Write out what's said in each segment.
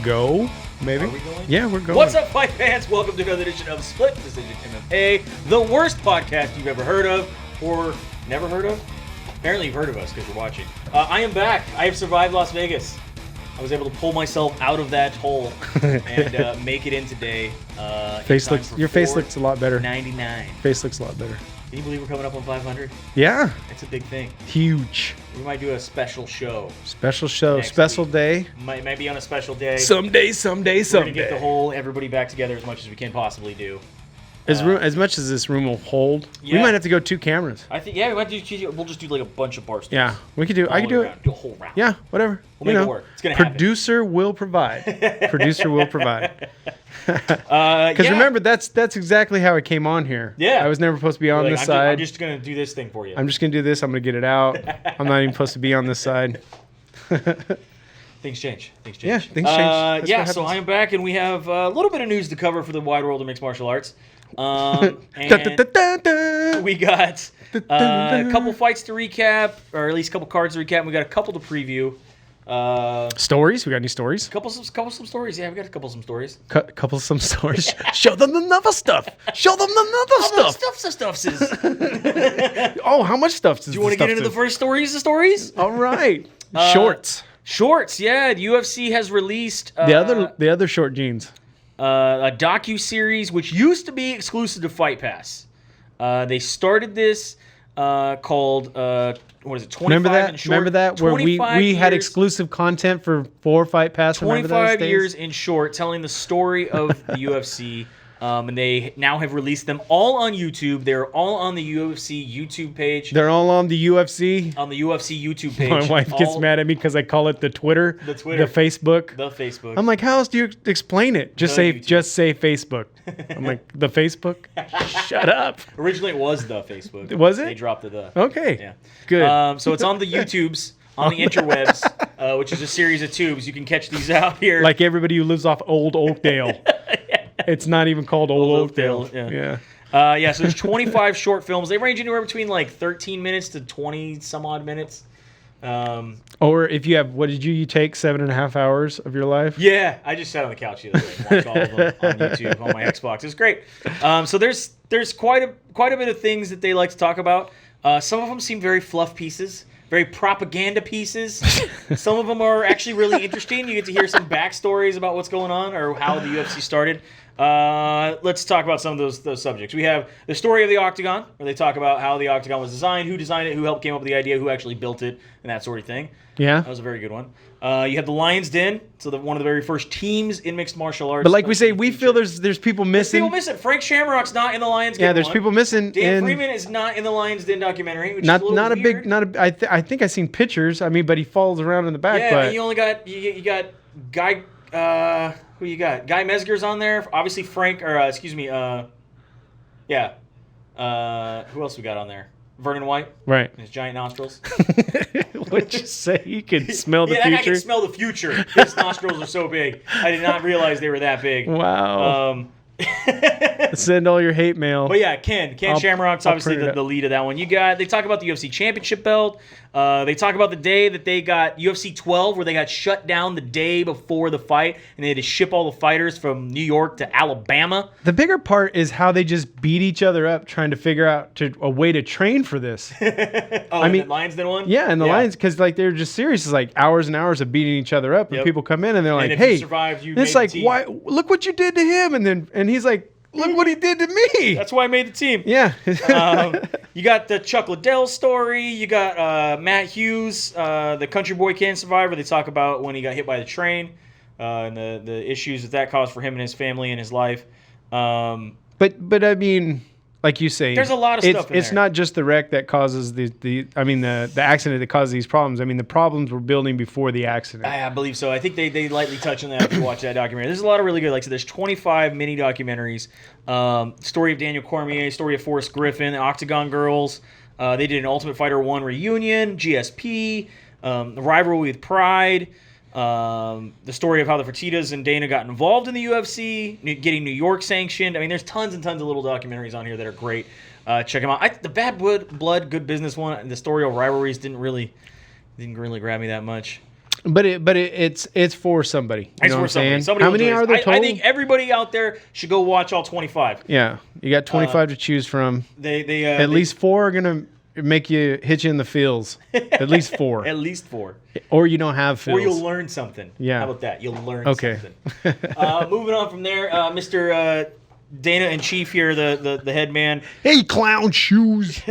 go. Maybe. Are we going? Yeah, we're going. What's up, fight fans? Welcome to another edition of Split Decision MMA, the worst podcast you've ever heard of or never heard of. Apparently, you've heard of us because you're watching. I am back. I have survived Las Vegas. I was able to pull myself out of that hole and make it in today. Your face looks a lot better. 99. Face looks a lot better. Can you believe we're coming up on 500? Yeah. It's a big thing. Huge. We might do a special show. Special show. Next Special week. day. Might be on a special day. Someday. We're going to get the whole everybody back together as much as we can possibly do. As much as this room will hold, we might have to go 2 cameras. I think, yeah, we'll just do like a bunch of bar stools. Yeah, we could do. I could do it. Do a whole round. Yeah, whatever. We'll make it work. It's gonna happen. Producer will provide. Producer will provide. Because remember, that's exactly how I came on here. Yeah. I was never supposed to be on this side. I'm just gonna do this thing for you. I'm just gonna do this. I'm gonna get it out. I'm not even supposed to be on this side. Things change. Yeah, things change. Yeah, so I am back, and we have a little bit of news to cover for the wide world of mixed martial arts. And we got a couple fights to recap, or at least a couple cards to recap. And we got a couple to preview. Stories? We got any stories? Couple some stories. Yeah, we got some stories. Some stories. Show them the other stuff. Show them the other stuff. Oh, how much stuff? Do you want to get into the first stories? All right. Shorts. Shorts. Yeah, the UFC has released the other short jeans. A docu-series which used to be exclusive to Fight Pass. They started this called, what is it, 25 in short? Remember that? Where we had exclusive content for Fight Pass? 25 years in short, telling the story of the UFC. And they now have released them all on YouTube. They're all on the UFC YouTube page. They're all on the UFC? On the UFC YouTube page. My wife gets mad at me because I call it the Twitter. The Facebook. The Facebook. I'm like, how else do you explain it? Just say Facebook. I'm like, the Facebook? Shut up. Originally it was the Facebook. Was it? They dropped the. Okay. Yeah. Good. So it's on the YouTubes. On the interwebs, which is a series of tubes. You can catch these out here. Like everybody who lives off Old Oakdale. It's not even called Old Oakdale. Yeah. So there's 25 short films. They range anywhere between like 13 minutes to 20 some odd minutes. Or if you have, what did you take 7.5 hours of your life? Yeah, I just sat on the couch the other day and watched all of them on YouTube on my Xbox. It's great. So there's quite a bit of things that they like to talk about. Some of them seem very fluff pieces. Very propaganda pieces. Some of them are actually really interesting. You get to hear some backstories about what's going on or how the UFC started. Let's talk about some of those subjects. We have the story of the Octagon, where they talk about how the Octagon was designed, who designed it, who helped came up with the idea, who actually built it, and that sort of thing. Yeah. That was a very good one. You have the Lion's Den, so one of the very first teams in mixed martial arts. But like we say, we feel there's people missing. There's people missing. Frank Shamrock's not in the Lion's Den. Yeah, there's people missing. Dan Freeman is not in the Lion's Den documentary, which is a little weird. I think I seen pictures. I mean, but he falls around in the back. Yeah, but and you got Guy. Who you got? Guy Mesger's on there. Obviously Frank, or who else we got on there? Vernon White. Right. And his giant nostrils. What'd you say? You could smell the future? Yeah, that guy can smell the future. His nostrils are so big. I did not realize they were that big. Wow. Send all your hate mail. But yeah, Ken Shamrock's obviously the lead of that one. They talk about the UFC Championship belt. They talk about the day that they got UFC 12, where they got shut down the day before the fight, and they had to ship all the fighters from New York to Alabama. The bigger part is how they just beat each other up trying to figure out a way to train for this. I mean, the Lions did one? Yeah, and the Lions, because like they're just serious. It's like hours and hours of beating each other up, and people come in and they're like, "Hey, you survived, it's like, why? Look what you did to him," and he's like, "Look what he did to me." That's why I made the team. Yeah. You got the Chuck Liddell story. You got Matt Hughes, the Country Boy Can't Survivor. They talk about when he got hit by the train and the issues that caused for him and his family and his life. But I mean, like you say, there's a lot of stuff in It's there. Not just the wreck that causes the accident that causes these problems. I mean, the problems were building before the accident. I believe so. I think they lightly touch on that if you watch that documentary. There's a lot of really good, like I said, there's 25 mini documentaries. Story of Daniel Cormier, story of Forrest Griffin, the Octagon Girls. They did an Ultimate Fighter 1 reunion, GSP, the rivalry with Pride. The story of how the Fertittas and Dana got involved in the UFC, getting New York sanctioned. I mean, there's tons and tons of little documentaries on here that are great. Check them out. The Bad Blood, Good Business one, and the story of rivalries didn't really grab me that much. But it's for somebody. You know what I'm saying? Somebody How many are there total? I think everybody out there should go watch all 25. Yeah, you got 25 to choose from. At least 4 are gonna hit you in the feels. At least 4. At least 4. Or you don't have feels. Or you'll learn something. Yeah. How about that? You'll learn something. Moving on from there, Mr. Dana and Chief here, the head man. Hey, clown shoes.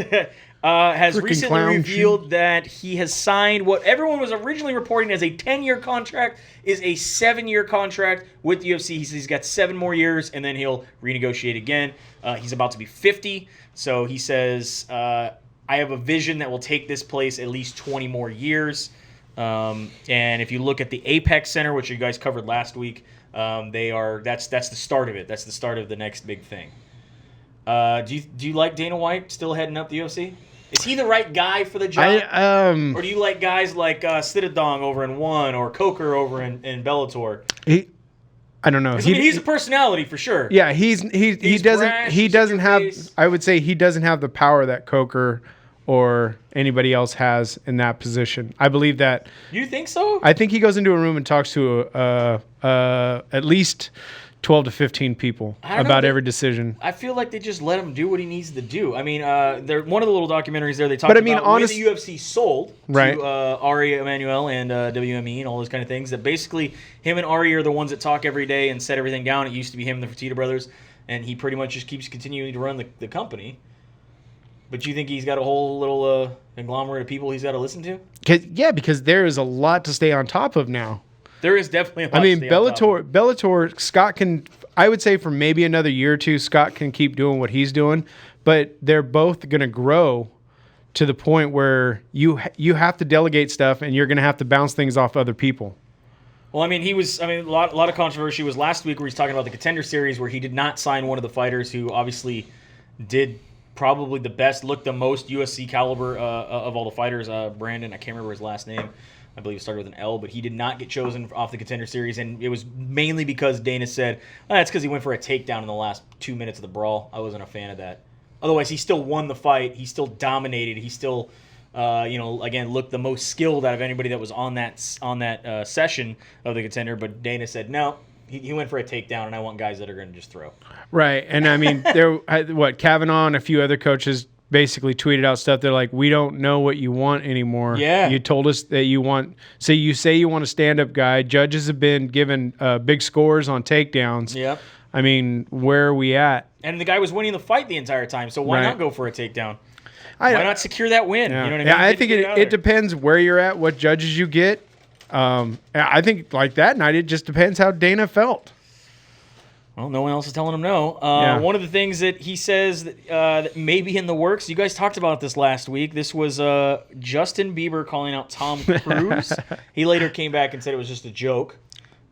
Has Frickin' recently revealed that he has signed what everyone was originally reporting as a 10-year contract is a 7-year contract with the UFC. He says he's got 7 more years, and then he'll renegotiate again. He's about to be 50, so he says, I have a vision that will take this place at least 20 more years. And if you look at the Apex Center, which you guys covered last week, that's the start of it. That's the start of the next big thing. Do you like Dana White still heading up the UFC? Is he the right guy for the job? Or do you like guys like Sidadong over in One or Coker over in Bellator? I don't know. He's a personality for sure. Yeah, he doesn't have. I would say he doesn't have the power that Coker or anybody else has in that position. I believe that. You think so? I think he goes into a room and talks to at least 12 to 15 people about every decision. I feel like they just let him do what he needs to do. I mean, one of the little documentaries there, they talked about when the UFC sold to Ari Emanuel and WME and all those kind of things, that basically him and Ari are the ones that talk every day and set everything down. It used to be him and the Fertitta brothers, and he pretty much just keeps continuing to run the company. But you think he's got a whole little conglomerate of people he's got to listen to? Because there is a lot to stay on top of now. There is definitely a lot to stay on top of. Bellator, Scott can, I would say for maybe another year or two, Scott can keep doing what he's doing, but they're both going to grow to the point where you have to delegate stuff and you're going to have to bounce things off other people. Well, I mean, a lot of controversy was last week where he's talking about the Contender Series where he did not sign one of the fighters who obviously did probably the best, looked the most UFC caliber of all the fighters. Brandon, I can't remember his last name. I believe it started with an L, but he did not get chosen off the Contender Series, and it was mainly because Dana said, that's because he went for a takedown in the last 2 minutes of the brawl. I wasn't a fan of that. Otherwise, he still won the fight. He still dominated. He still, again, looked the most skilled out of anybody that was on that session of the Contender, but Dana said, no, he went for a takedown, and I want guys that are going to just throw. Right, and I mean, Kavanaugh and a few other coaches basically tweeted out stuff. They're like, we don't know what you want anymore. Yeah. You told us that you want, so you say you want a stand-up guy. Judges have been given big scores on takedowns. Yep. I mean, where are we at? And the guy was winning the fight the entire time, so why not go for a takedown? Why not secure that win? Yeah. You know what I mean? Yeah, I think it depends where you're at, what judges you get. I think like that night, it just depends how Dana felt. Well, no one else is telling him no. Yeah. One of the things that he says that may be in the works, you guys talked about this last week. This was Justin Bieber calling out Tom Cruise. He later came back and said it was just a joke.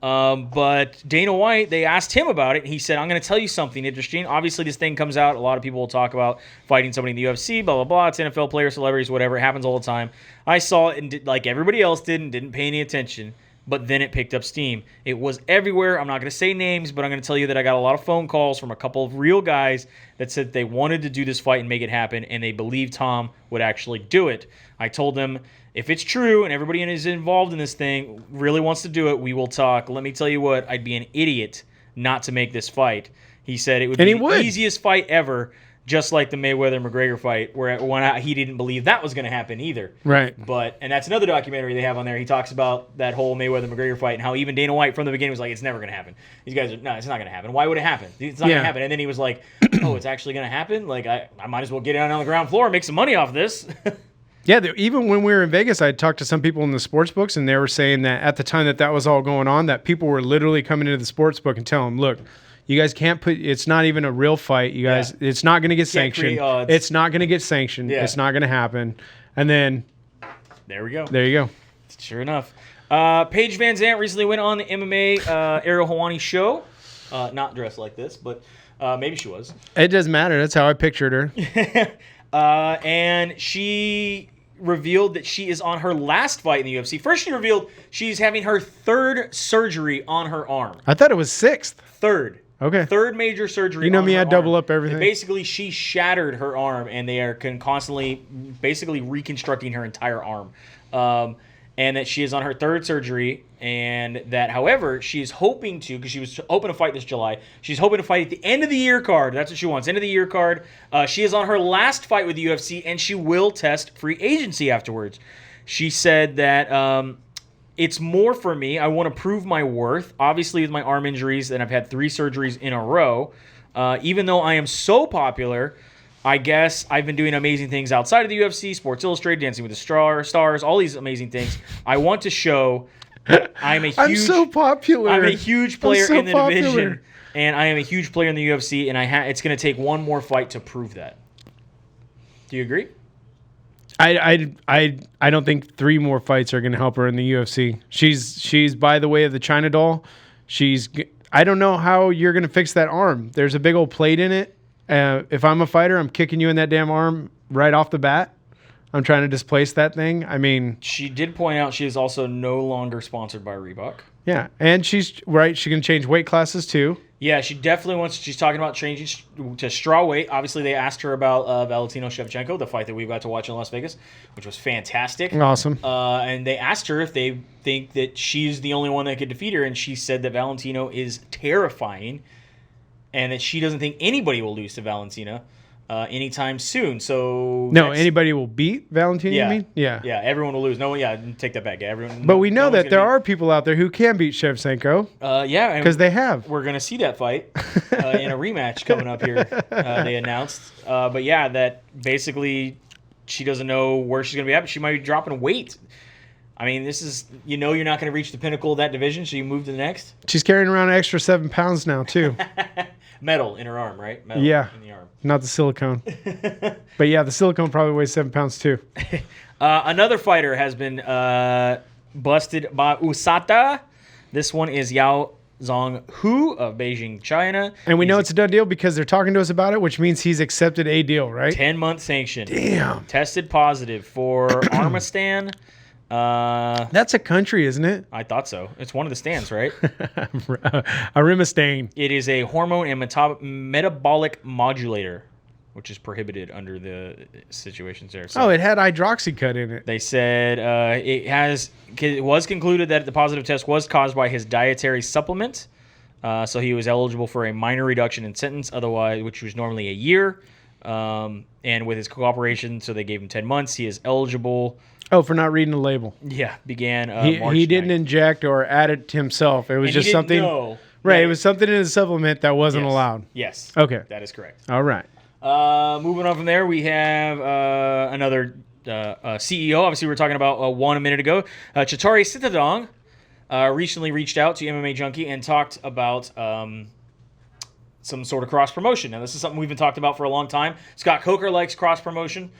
But Dana White, they asked him about it. He said, I'm going to tell you something interesting. Obviously, this thing comes out. A lot of people will talk about fighting somebody in the UFC, blah, blah, blah. It's NFL players, celebrities, whatever. It happens all the time. I saw it and did, like everybody else didn't pay any attention. But then it picked up steam. It was everywhere. I'm not going to say names, but I'm going to tell you that I got a lot of phone calls from a couple of real guys that said they wanted to do this fight and make it happen, and they believed Tom would actually do it. I told them, if it's true and everybody is involved in this thing really wants to do it, we will talk. Let me tell you what, I'd be an idiot not to make this fight. He said it would be the easiest fight ever, just like the Mayweather-McGregor fight, where he didn't believe that was going to happen either. Right. And that's another documentary they have on there. He talks about that whole Mayweather-McGregor fight and how even Dana White from the beginning was like, it's never going to happen. These guys are, no, it's not going to happen. Why would it happen? It's not going to happen. And then he was like, oh, it's actually going to happen? Like, I might as well get it on the ground floor and make some money off this. Yeah, even when we were in Vegas, I talked to some people in the sports books, and they were saying that at the time that was all going on, that people were literally coming into the sports book and telling them, look, you guys can't it's not even a real fight. You guys, it's not going to get sanctioned. It's not going to get sanctioned. Yeah. It's not going to happen. And then there we go. There you go. Sure enough. Paige VanZant recently went on the MMA Ariel Helwani show. Not dressed like this, but maybe she was. It doesn't matter. That's how I pictured her. And she revealed that she is on her last fight in the UFC. First, she revealed she's having her 3rd surgery on her arm. I thought it was 6th. 3rd. Okay. 3rd major surgery. You know on me, her I double arm. up everything. And basically, she shattered her arm, and they are constantly, basically reconstructing her entire arm. and that she is on her third surgery, and that, however, she is hoping to, because she was hoping to fight this July, she's hoping to fight at the end of the year card. That's what she wants, end of the year card. She is on her last fight with the UFC, and she will test free agency afterwards. She said that it's more for me. I want to prove my worth. Obviously, with my arm injuries, and I've had 3 surgeries in a row, even though I am so popular, I guess I've been doing amazing things outside of the UFC, Sports Illustrated, Dancing with the Stars, all these amazing things. I want to show I'm so popular. I'm a huge player in the division, and I am a huge player in the UFC, and it's going to take one more fight to prove that. Do you agree? I don't think 3 more fights are going to help her in the UFC. She's by the way of the China doll. I don't know how you're going to fix that arm. There's a big old plate in it. If I'm a fighter, I'm kicking you in that damn arm right off the bat. I'm trying to displace that thing. I mean, she did point out she is also no longer sponsored by Reebok. Yeah, and she's right. She can change weight classes too. Yeah, she definitely wants. She's talking about changing to straw weight. Obviously, they asked her about Valentina Shevchenko, the fight that we got to watch in Las Vegas, which was fantastic. Awesome. And they asked her if they think that she's the only one that could defeat her, and she said that Valentino is terrifying, and that she doesn't think anybody will lose to Valentina anytime soon. So anybody will beat Valentina. Yeah, you mean? Yeah, everyone will lose. No one. Yeah, take that back. Yeah, everyone. But we know that there are people out there who can beat Shevchenko. Yeah, because they have. We're gonna see that fight in a rematch coming up here. They announced. But yeah, that basically she doesn't know where she's gonna be at. But she might be dropping weight. I mean, this is you're not going to reach the pinnacle of that division, so you move to the next. She's carrying around an extra 7 pounds now too. Metal in her arm, right? Metal yeah, in the arm. Not the silicone. But yeah, the silicone probably weighs 7 pounds too. Another fighter has been busted by USADA. This one is Yao Zhonghu of Beijing, China. And we know it's a done deal because they're talking to us about it, which means he's accepted a deal, right? 10-month sanction. Damn. Tested positive for Armistan. That's a country, isn't it? I thought so. It's one of the stands, right? Arimistan. It is a hormone and metabolic modulator, which is prohibited under the situations there. So it had hydroxycut in it. They said it was concluded that the positive test was caused by his dietary supplement. So he was eligible for a minor reduction in sentence, otherwise, which was normally a year. And with his cooperation, so they gave him 10 months. He is eligible. Oh, for not reading the label. Yeah, began March he didn't 9th. Inject or add it himself. It was just something. Right, it was something in his supplement that wasn't allowed. Yes. Okay. That is correct. All right. Moving on from there, we have another CEO. Obviously, we were talking about one a minute ago. Chitari Sitadong recently reached out to MMA Junkie and talked about some sort of cross-promotion. Now, this is something we've been talking about for a long time. Scott Coker likes cross-promotion.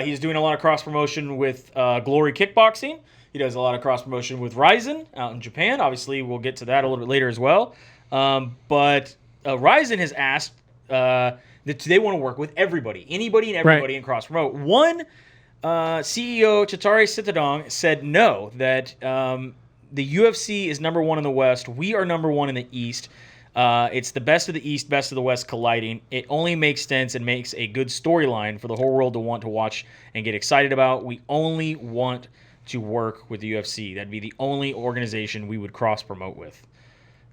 He's doing a lot of cross-promotion with Glory Kickboxing. He does a lot of cross-promotion with Ryzen out in Japan. Obviously, we'll get to that a little bit later as well. But Ryzen has asked that they want to work with everybody, anybody and everybody in cross-promote. One CEO, Chitari Sitadong, said no, that the UFC is number 1 in the West. We are number 1 in the East. It's the best of the East, best of the West colliding. It only makes sense and makes a good storyline for the whole world to want to watch and get excited about. We only want to work with the UFC. That'd be the only organization we would cross-promote with.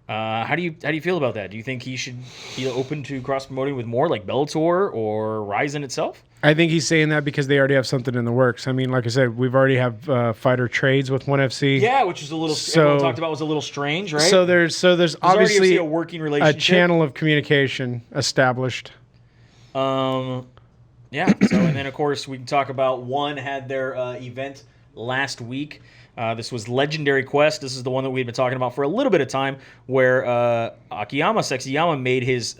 How do you feel about that? Do you think he should be open to cross-promoting with more like Bellator or Ryzen itself? I think he's saying that because they already have something in the works. I mean, like I said, we've already have fighter trades with ONE FC. Yeah, which is a little everyone talked about was a little strange, right? So there's obviously a working relationship, a channel of communication established. Yeah. So and then of course we can talk about ONE had their event last week. This was Legendary Quest. This is the one that we've been talking about for a little bit of time, where Sexyama made his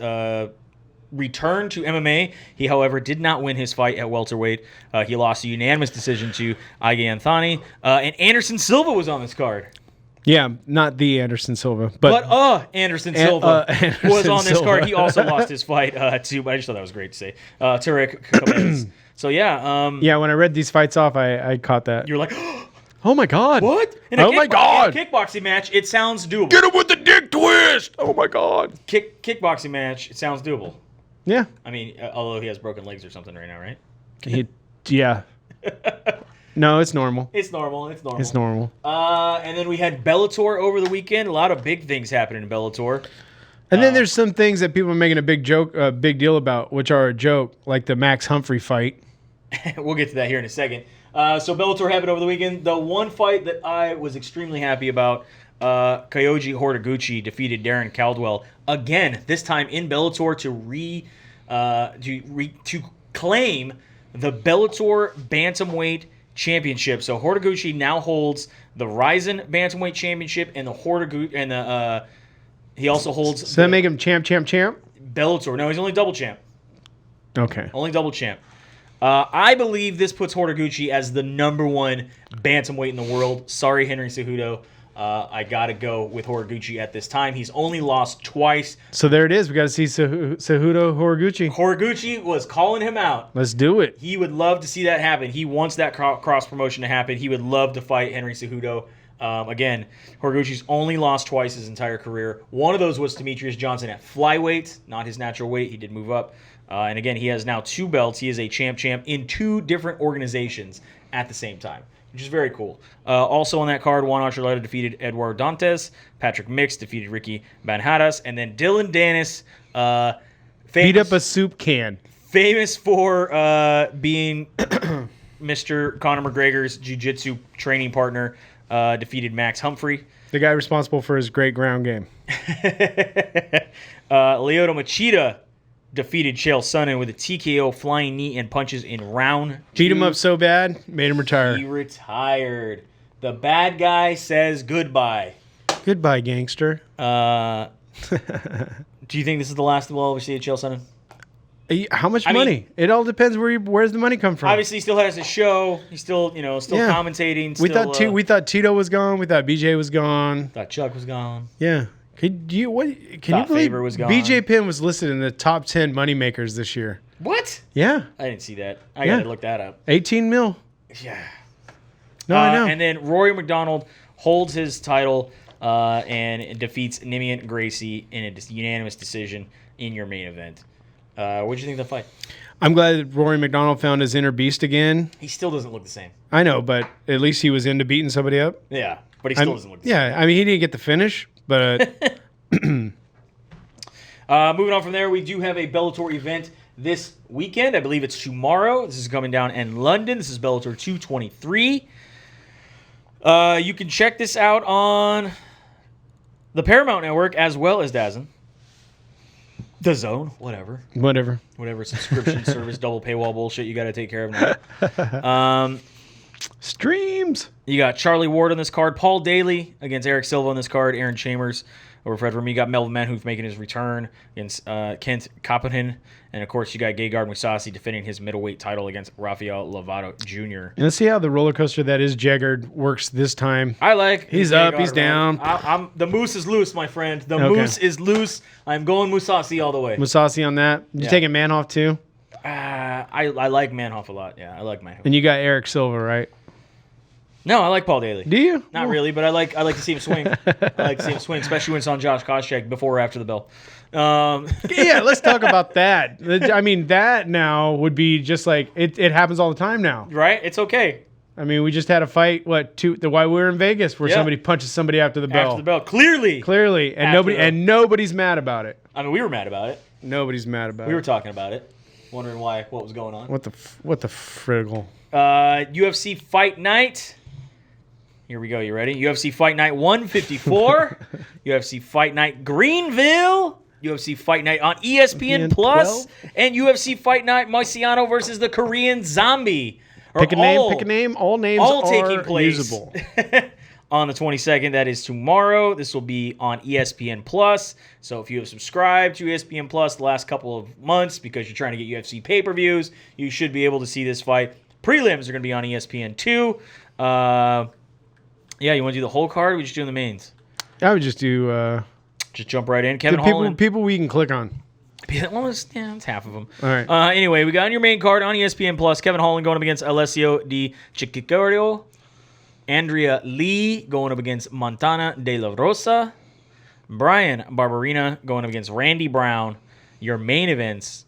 return to MMA. He, however, did not win his fight at welterweight. He lost a unanimous decision to Ige Anthony. And Anderson Silva was on this card. Yeah, not the Anderson Silva, but Anderson Silva was on this card. He also lost his fight to, but I just thought that was great to say, Tarek Cabez. So yeah. When I read these fights off, I caught that. You're like, oh my God. What? My God. In a kickboxing match, it sounds doable. Get him with the dick twist. Oh my God. Kickboxing match, it sounds doable. Yeah. I mean, although he has broken legs or something right now, right? Yeah. No, it's normal. It's normal. It's normal. It's normal. And then we had Bellator over the weekend. A lot of big things happening in Bellator. And then there's some things that people are making a big deal about, which are a joke, like the Max Humphrey fight. We'll get to that here in a second. So Bellator happened over the weekend. The one fight that I was extremely happy about, Kyoji Horiguchi defeated Darren Caldwell again. This time in Bellator to claim the Bellator bantamweight championship. So Horiguchi now holds the Ryzen bantamweight championship and he also holds. So that make him champ? Bellator. No, he's only double champ. Okay. Only double champ. I believe this puts Horiguchi as the #1 bantamweight in the world. Sorry, Henry Cejudo. I got to go with Horiguchi at this time. He's only lost twice. So there it is. We got to see Cejudo Horiguchi. Horiguchi was calling him out. Let's do it. He would love to see that happen. He wants that cross promotion to happen. He would love to fight Henry Cejudo. Again, Horiguchi's only lost twice his entire career. One of those was Demetrius Johnson at flyweight, not his natural weight. He did move up. And again, he has now 2 belts. He is a champ in 2 different organizations at the same time, which is very cool. Also on that card, Juan Archuleta defeated Eduardo Dantes. Patrick Mix defeated Ricky Banhadas. And then Dylan Dennis beat up a soup can. Famous for being Mr. Conor McGregor's jiu-jitsu training partner, defeated Max Humphrey. The guy responsible for his great ground game. Lyoto Machida defeated Chael Sonnen with a TKO, flying knee, and punches in round 2. Beat him up so bad, made him retire. He retired. The bad guy says goodbye. Goodbye, gangster. Do you think this is the last we'll ever see of Chael Sonnen? How much money? It all depends where's the money come from. Obviously, he still has a show. He's still, commentating. We thought Tito was gone. We thought BJ was gone. Thought Chuck was gone. Yeah. Can you believe Faber was gone. BJ Penn was listed in the top 10 moneymakers this year? What? Yeah. I didn't see that. I got to look that up. 18 mil. Yeah. No, I know. And then Rory McDonald holds his title and defeats Nimian Gracie in a unanimous decision in your main event. What did you think of the fight? I'm glad that Rory McDonald found his inner beast again. He still doesn't look the same. I know, but at least he was into beating somebody up. Yeah, but he still doesn't look the same. Yeah, I mean, he didn't get the finish, but... Moving on from there, we do have a Bellator event this weekend. I believe it's tomorrow. This is coming down in London. This is Bellator 223. You can check this out on the Paramount Network as well as DAZN. The Zone, whatever subscription service, double paywall bullshit you got to take care of now. Streams. You got Charlie Ward on this card, Paul Daly against Eric Silva on this card, Aaron Chambers over Fred Remy. You got Melvin Manhoef making his return against Kent Copenhagen. And, of course, you got Gegard Mousasi defending his middleweight title against Rafael Lovato Jr. And let's see how the roller coaster that is Gegard works this time. I like. He's up, he's down. The moose is loose, my friend. The moose is loose. I'm going Mousasi all the way. Mousasi on that. You taking Manhoef too? I like Manhoef a lot. Yeah, I like Manhoef. And you got Eric Silva, right? No, I like Paul Daly. Do you? Not really, but I like to see him swing. Especially when it's on Josh Koscheck before or after the bell. Yeah, let's talk about that. I mean, that now would be just like it happens all the time now. Right? It's okay. I mean, we just had a fight. While we were in Vegas, where somebody punches somebody after the bell. After the bell, clearly, and nobody's mad about it. I mean, we were mad about it. Nobody's mad about it. We were talking about it, wondering what was going on. What the friggle? UFC Fight Night. Here we go. You ready? UFC Fight Night 154. UFC Fight Night Greenville. UFC Fight Night on ESPN Plus. And UFC Fight Night Moisiano versus the Korean Zombie. Pick a name. All names are taking place usable. On the 22nd, that is tomorrow. This will be on ESPN Plus. So if you have subscribed to ESPN Plus the last couple of months because you're trying to get UFC pay-per-views, you should be able to see this fight. Prelims are going to be on ESPN 2. Yeah, you want to do the whole card? Or we just doing the mains? I would just do... just jump right in. Kevin Holland. People we can click on. Almost, it's half of them. All right. Anyway, we got on your main card on ESPN Plus, Kevin Holland going up against Alessio Di Ciccicario. Andrea Lee going up against Montana De La Rosa. Brian Barberina going up against Randy Brown. Your main events,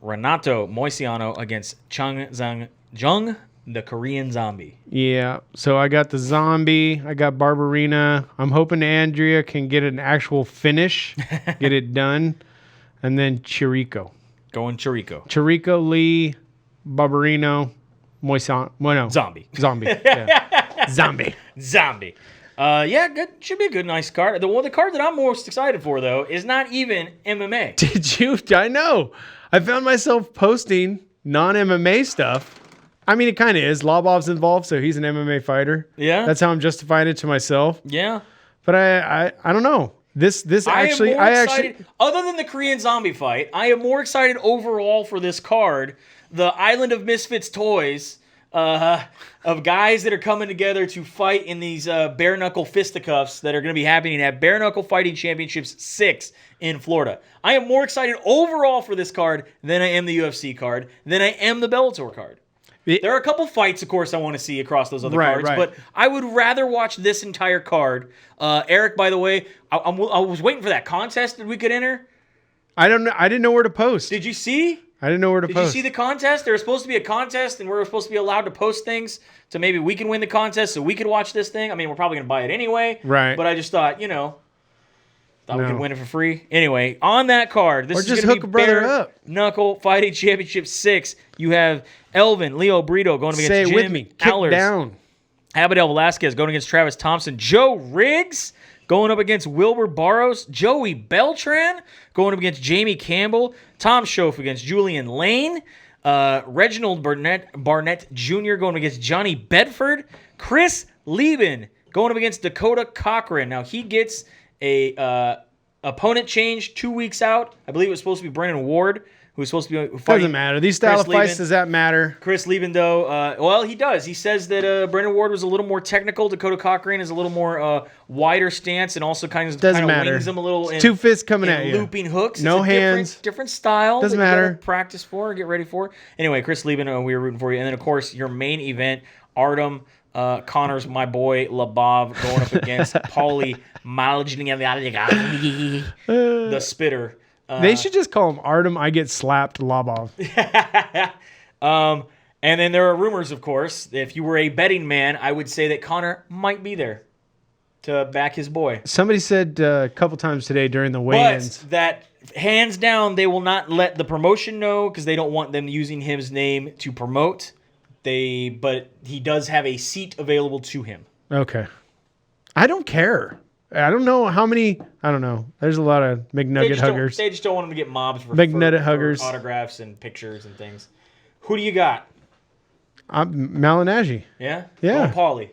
Renato Moisiano against Jung the Korean Zombie. Yeah. So I got the Zombie. I got Barbarina. I'm hoping Andrea can get an actual finish, get it done, and then Chirico. Going Chirico. Chirico, Lee, Barbarino, Bueno. Zombie. Zombie. Yeah. Zombie. Zombie. Yeah, good. Should be a good, nice card. The card that I'm most excited for, though, is not even MMA. Did you? I know. I found myself posting non-MMA stuff. I mean, it kind of is. Lobov's involved, so he's an MMA fighter. Yeah. That's how I'm justifying it to myself. Yeah. But I don't know. This actually, other than the Korean Zombie fight, I am more excited overall for this card. The Island of Misfits toys of guys that are coming together to fight in these bare knuckle fisticuffs that are going to be happening at Bare Knuckle Fighting Championships 6 in Florida. I am more excited overall for this card than I am the UFC card, than I am the Bellator card. There are a couple fights, of course, I want to see across those other cards, but I would rather watch this entire card. Eric, by the way, I was waiting for that contest that we could enter. I don't know. I didn't know where to post. Did you see? I didn't know where to post. Did you see the contest? There was supposed to be a contest, and we were supposed to be allowed to post things to maybe we can win the contest so we could watch this thing. I mean, we're probably going to buy it anyway. Right. But I just thought, we could win it for free. Anyway, on that card, this is going to be hook a brother up. Knuckle Fighting Championship 6. You have Elvin, Leo Brito going against Say it Jim with me. Kick Allers. down. Abadel Velasquez going against Travis Thompson. Joe Riggs going up against Wilbur Barros. Joey Beltran going up against Jamie Campbell. Tom Schoaf against Julian Lane. Reginald Barnett Jr. going up against Johnny Bedford. Chris Lieben going up against Dakota Cochran. Now, he gets a opponent change 2 weeks out. I believe it was supposed to be Brennan Ward, who was supposed to be fighting. Doesn't matter. These style of fights, does that matter? Chris Lieben, though, well, he does. He says that Brennan Ward was a little more technical. Dakota Cochran is a little more wider stance and also kind of wings him a little. Two fists coming at you. Looping hooks. No it's hands. Different style. Doesn't that you matter. gotta practice for, get ready for. Anyway, Chris Lieben, we were rooting for you. And then, of course, your main event, Artem Connors, my boy, Labov, going up against Paulie the Spitter. They should just call him Artem. I get slapped Lobov. And then there are rumors, of course. If you were a betting man, I would say that Connor might be there to back his boy. Somebody said a couple times today during the weigh-ins. But that, hands down, they will not let the promotion know because they don't want them using his name to promote. But he does have a seat available to him. Okay. I don't care. I don't know how many. I don't know. There's a lot of McNugget huggers. They just don't want him to get mobbed for huggers, autographs and pictures and things. Who do you got? I'm Malinagi. Yeah? Yeah. Paulie.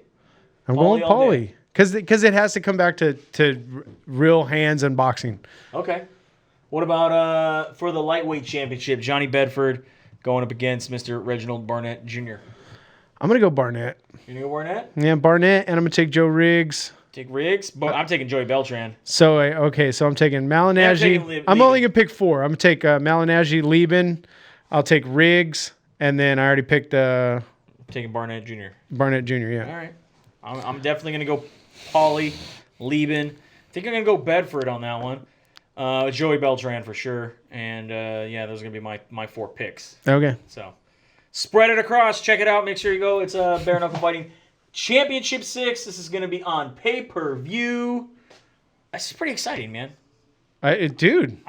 I'm going Paulie. Because it has to come back to real hands and boxing. Okay. What about for the lightweight championship, Johnny Bedford going up against Mr. Reginald Barnett Jr.? I'm going to go Barnett. You're going to go Barnett? Yeah, Barnett, and I'm going to take Joe Riggs. Take Riggs? But I'm taking Joey Beltran. So I'm taking Malinagi. I'm only going to pick 4. I'm going to take Malinagi, Lieben. I'll take Riggs, and then I already picked... taking Barnett Jr. Barnett Jr., yeah. All right. I'm definitely going to go Paulie, Lieben. I think I'm going to go Bedford on that one. Joey Beltran for sure. And, those are going to be my 4 picks. Okay. So, spread it across. Check it out. Make sure you go. It's Bare Knuckle Fighting Championship 6. This is going to be on pay-per-view. This is pretty exciting, man. Dude.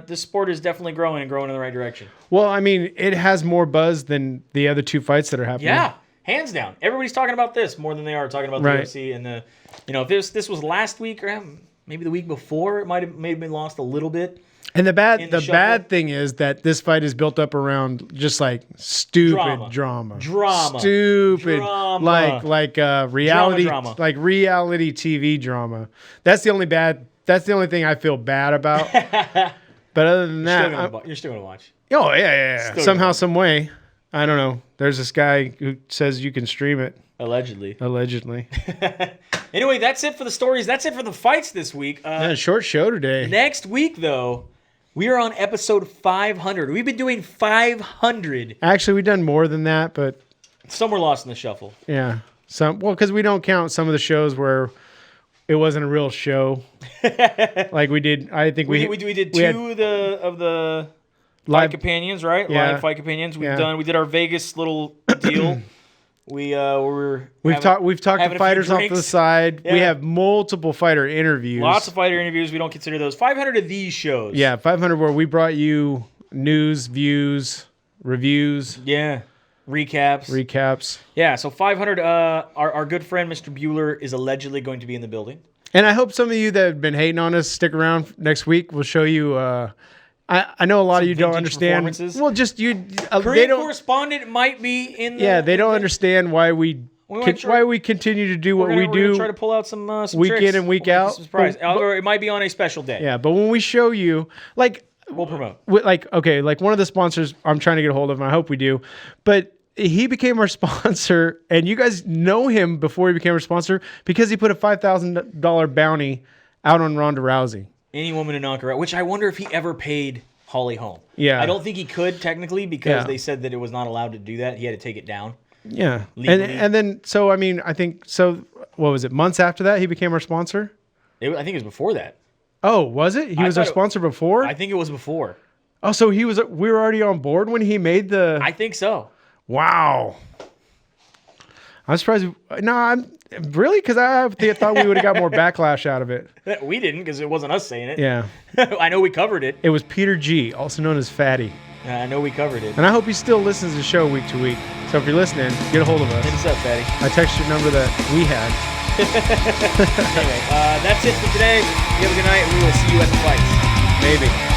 This sport is definitely growing in the right direction. Well, I mean, it has more buzz than the other 2 fights that are happening. Yeah, hands down. Everybody's talking about this more than they are talking about the UFC. And if this was last week or maybe the week before, it might have been lost a little bit. And the bad thing is that this fight is built up around just like stupid drama. Stupid drama. Like reality drama. Like reality TV drama. That's the only thing I feel bad about. But other than that, you're still gonna watch. Oh yeah. Somehow, some way. I don't know. There's this guy who says you can stream it. Allegedly. Anyway, that's it for the stories. That's it for the fights this week. Short show today. Next week, though, we are on episode 500. We've been doing 500. Actually, we've done more than that, but some were lost in the shuffle. Yeah. Because we don't count some of the shows where it wasn't a real show. Like we did. I think we did 2 of the Fight Companions, right? Yeah. Live Fight Companions. We did our Vegas little deal. We've talked to fighters off to the side. Yeah. We have multiple fighter interviews. Lots of fighter interviews. We don't consider those. 500 of these shows. Yeah, 500 where we brought you news, views, reviews. Yeah. Recaps. Yeah, so 500. Our good friend Mr. Bueller is allegedly going to be in the building. And I hope some of you that have been hating on us stick around next week. We'll show you. I know a lot of you don't understand. Well, just you. Korean correspondent might be in. They don't understand why we continue to do what we do. We're gonna try to pull out some week tricks. in and week out. Surprise, or it might be on a special day. Yeah, but when we show you, like, we'll promote. Like one of the sponsors I'm trying to get a hold of, and I hope we do, but. He became our sponsor, and you guys know him before he became our sponsor because he put a $5,000 bounty out on Ronda Rousey. Any woman to knock her out, which I wonder if he ever paid Holly Holm. Yeah. I don't think he could technically because they said that it was not allowed to do that. He had to take it down. Yeah. And then, so, I mean, I think, so, what was it, months after that he became our sponsor? I think it was before that. Oh, was it? He was our sponsor before? I think it was we were already on board when he made the... I think so. Wow. I'm surprised. No, I'm really, because I thought we would have got more backlash out of it. We didn't, because it wasn't us saying it. Yeah. I know we covered it. It was Peter G., also known as Fatty. I know we covered it. And I hope he still listens to the show week to week. So if you're listening, get a hold of us. Hit us up, Fatty. I text your number that we had. Anyway, that's it for today. You have a good night, and we will see you at the fights. Maybe.